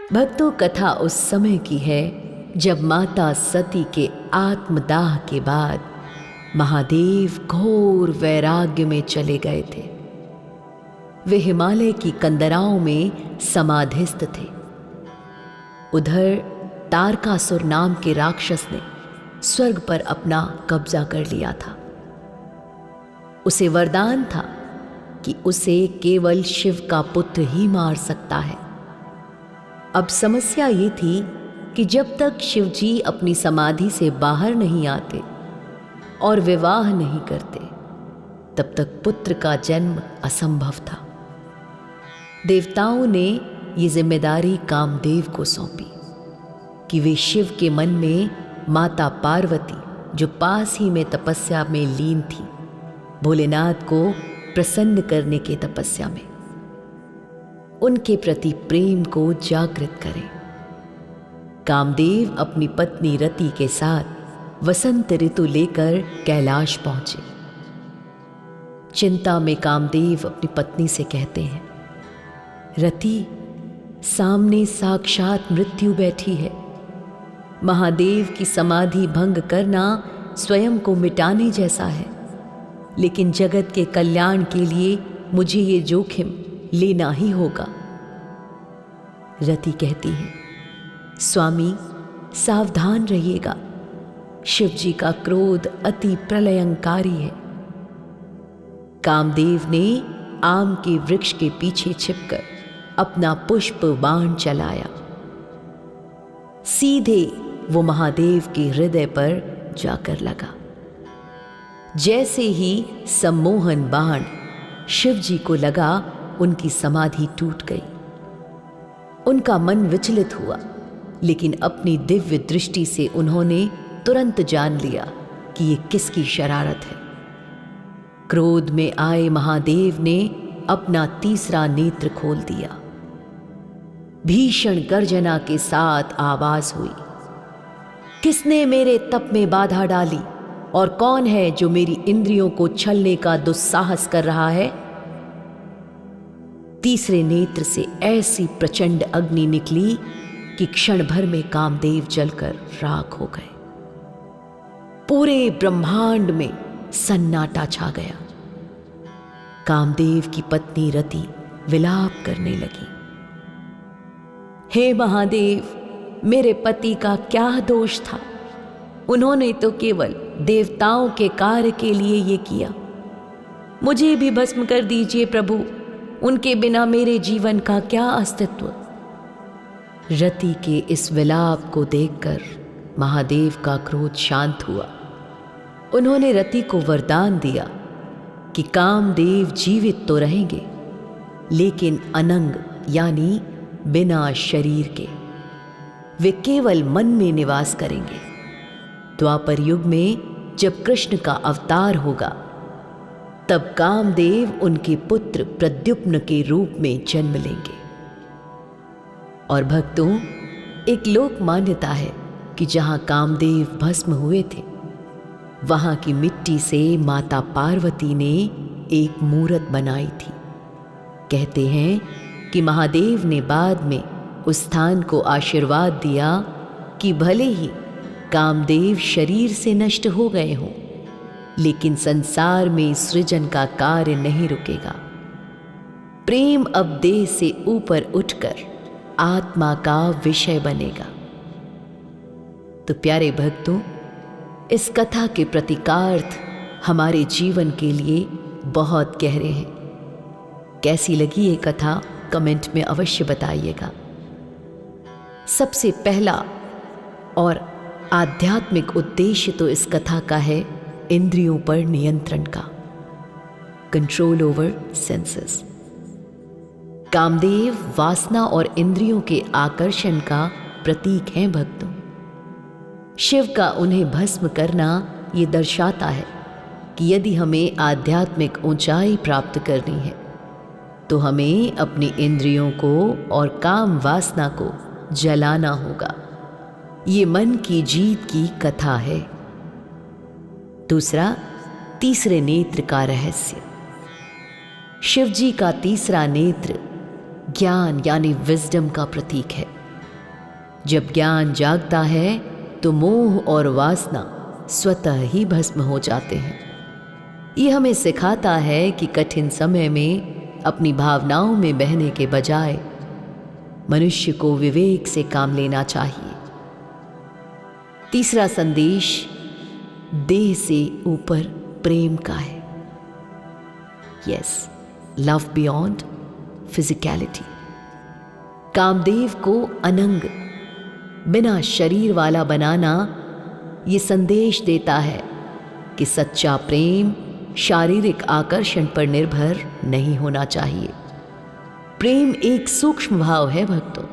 भक्तों, कथा उस समय की है जब माता सती के आत्मदाह के बाद महादेव घोर वैराग्य में चले गए थे। वे हिमालय की कंदराओं में समाधिस्थ थे। उधर तारकासुर नाम के राक्षस ने स्वर्ग पर अपना कब्जा कर लिया था। उसे वरदान था कि उसे केवल शिव का पुत्र ही मार सकता है। अब समस्या ये थी कि जब तक शिवजी अपनी समाधि से बाहर नहीं आते और विवाह नहीं करते, तब तक पुत्र का जन्म असंभव था। देवताओं ने ये जिम्मेदारी कामदेव को सौंपी कि वे शिव के मन में माता पार्वती, जो पास ही में तपस्या में लीन थी, भोलेनाथ को प्रसन्न करने के तपस्या में, उनके प्रति प्रेम को जागृत करें। कामदेव अपनी पत्नी रति के साथ वसंत ऋतु लेकर कैलाश पहुंचे। चिंता में कामदेव अपनी पत्नी से कहते हैं, रति, सामने साक्षात मृत्यु बैठी है। महादेव की समाधि भंग करना स्वयं को मिटाने जैसा है, लेकिन जगत के कल्याण के लिए मुझे ये जोखिम लेना ही होगा। रति कहती है, स्वामी, सावधान रहिएगा। शिवजी का क्रोध अति प्रलयंकारी है। कामदेव ने आम के वृक्ष के पीछे छिपकर अपना पुष्प बाण चलाया। सीधे वो महादेव के हृदय पर जाकर लगा। जैसे ही सम्मोहन बाण शिवजी को लगा, उनकी समाधि टूट गई। उनका मन विचलित हुआ, लेकिन अपनी दिव्य दृष्टि से उन्होंने तुरंत जान लिया कि ये किसकी शरारत है। क्रोध में आए महादेव ने अपना तीसरा नेत्र खोल दिया। भीषण गर्जना के साथ आवाज हुई, किसने मेरे तप में बाधा डाली और कौन है जो मेरी इंद्रियों को छलने का दुस्साहस कर रहा है? तीसरे नेत्र से ऐसी प्रचंड अग्नि निकली कि क्षण भर में कामदेव जलकर राख हो गए। पूरे ब्रह्मांड में सन्नाटा छा गया। कामदेव की पत्नी रति विलाप करने लगी, हे महादेव, मेरे पति का क्या दोष था? उन्होंने तो केवल देवताओं के कार्य के लिए ये किया। मुझे भी भस्म कर दीजिए प्रभु, उनके बिना मेरे जीवन का क्या अस्तित्व। रति के इस विलाप को देखकर महादेव का क्रोध शांत हुआ। उन्होंने रति को वरदान दिया कि कामदेव जीवित तो रहेंगे, लेकिन अनंग यानी बिना शरीर के। वे केवल मन में निवास करेंगे। द्वापर युग में जब कृष्ण का अवतार होगा, तब कामदेव उनके पुत्र प्रद्युम्न के रूप में जन्म लेंगे। और भक्तों, एक लोक मान्यता है कि जहां कामदेव भस्म हुए थे, वहां की मिट्टी से माता पार्वती ने एक मूरत बनाई थी। कहते हैं कि महादेव ने बाद में उस स्थान को आशीर्वाद दिया कि भले ही कामदेव शरीर से नष्ट हो गए हों, लेकिन संसार में सृजन का कार्य नहीं रुकेगा। प्रेम अब देह से ऊपर उठकर आत्मा का विषय बनेगा। तो प्यारे भक्तों, इस कथा के प्रतीकार्थ हमारे जीवन के लिए बहुत गहरे हैं। कैसी लगी ये कथा कमेंट में अवश्य बताइएगा। सबसे पहला और आध्यात्मिक उद्देश्य तो इस कथा का है इंद्रियों पर नियंत्रण का, कंट्रोल ओवर सेंसेस। कामदेव वासना और इंद्रियों के आकर्षण का प्रतीक हैं भक्तों। शिव का उन्हें भस्म करना ये दर्शाता है कि यदि हमें आध्यात्मिक ऊंचाई प्राप्त करनी है, तो हमें अपनी इंद्रियों को और काम वासना को जलाना होगा। ये मन की जीत की कथा है। दूसरा, तीसरे नेत्र का रहस्य। शिवजी का तीसरा नेत्र ज्ञान यानी विजडम का प्रतीक है। जब ज्ञान जागता है तो मोह और वासना स्वतः ही भस्म हो जाते हैं। ये हमें सिखाता है कि कठिन समय में अपनी भावनाओं में बहने के बजाय मनुष्य को विवेक से काम लेना चाहिए। तीसरा संदेश देह से ऊपर प्रेम का है। Yes, love beyond physicality. Kamadev को अनंग, बिना शरीर वाला बनाना ये संदेश देता है कि सच्चा प्रेम शारीरिक आकर्षण पर निर्भर नहीं होना चाहिए। प्रेम एक सूक्ष्म भाव है भक्तों,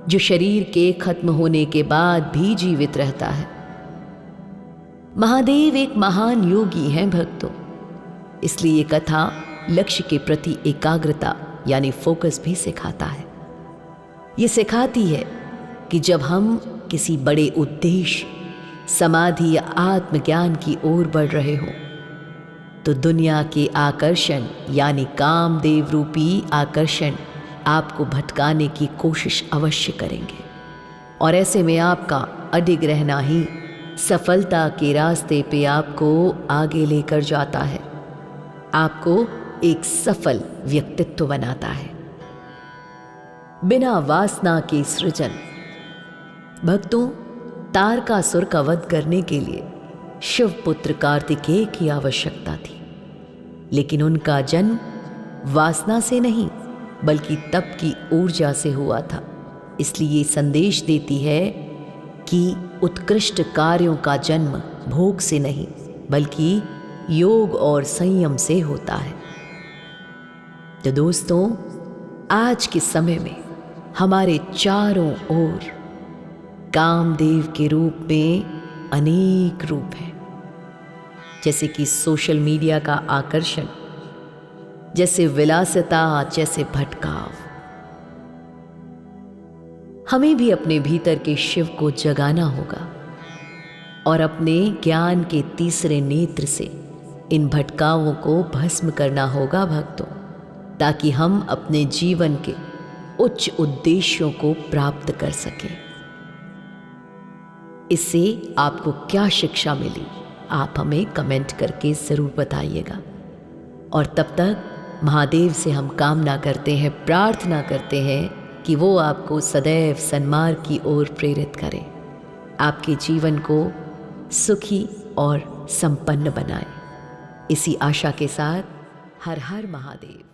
जो शरीर के खत्म होने के बाद भी जीवित रहता है। महादेव एक महान योगी हैं भक्तों, इसलिए ये कथा लक्ष्य के प्रति एकाग्रता यानी फोकस भी सिखाता है। ये सिखाती है कि जब हम किसी बड़े उद्देश्य, समाधि या आत्मज्ञान की ओर बढ़ रहे हों तो दुनिया के आकर्षण यानी कामदेव रूपी आकर्षण आपको भटकाने की कोशिश अवश्य करेंगे, और ऐसे में आपका अडिग रहना ही सफलता के रास्ते पे आपको आगे लेकर जाता है, आपको एक सफल व्यक्तित्व बनाता है। बिना वासना के सृजन। भक्तों, तारकासुर का वध करने के लिए शिव पुत्र कार्तिकेय की आवश्यकता थी, लेकिन उनका जन्म वासना से नहीं बल्कि तप की ऊर्जा से हुआ था। इसलिए ये संदेश देती है कि उत्कृष्ट कार्यों का जन्म भोग से नहीं बल्कि योग और संयम से होता है। तो दोस्तों, आज के समय में हमारे चारों ओर कामदेव के रूप में अनेक रूप हैं, जैसे कि सोशल मीडिया का आकर्षण, जैसे विलासिता, जैसे भटकाव। हमें भी अपने भीतर के शिव को जगाना होगा और अपने ज्ञान के तीसरे नेत्र से इन भटकावों को भस्म करना होगा भक्तों, ताकि हम अपने जीवन के उच्च उद्देश्यों को प्राप्त कर सकें। इससे आपको क्या शिक्षा मिली, आप हमें कमेंट करके ज़रूर बताइएगा। और तब तक महादेव से हम कामना करते हैं, प्रार्थना करते हैं कि वो आपको सदैव सन्मार्ग की ओर प्रेरित करें, आपके जीवन को सुखी और संपन्न बनाए। इसी आशा के साथ हर हर महादेव।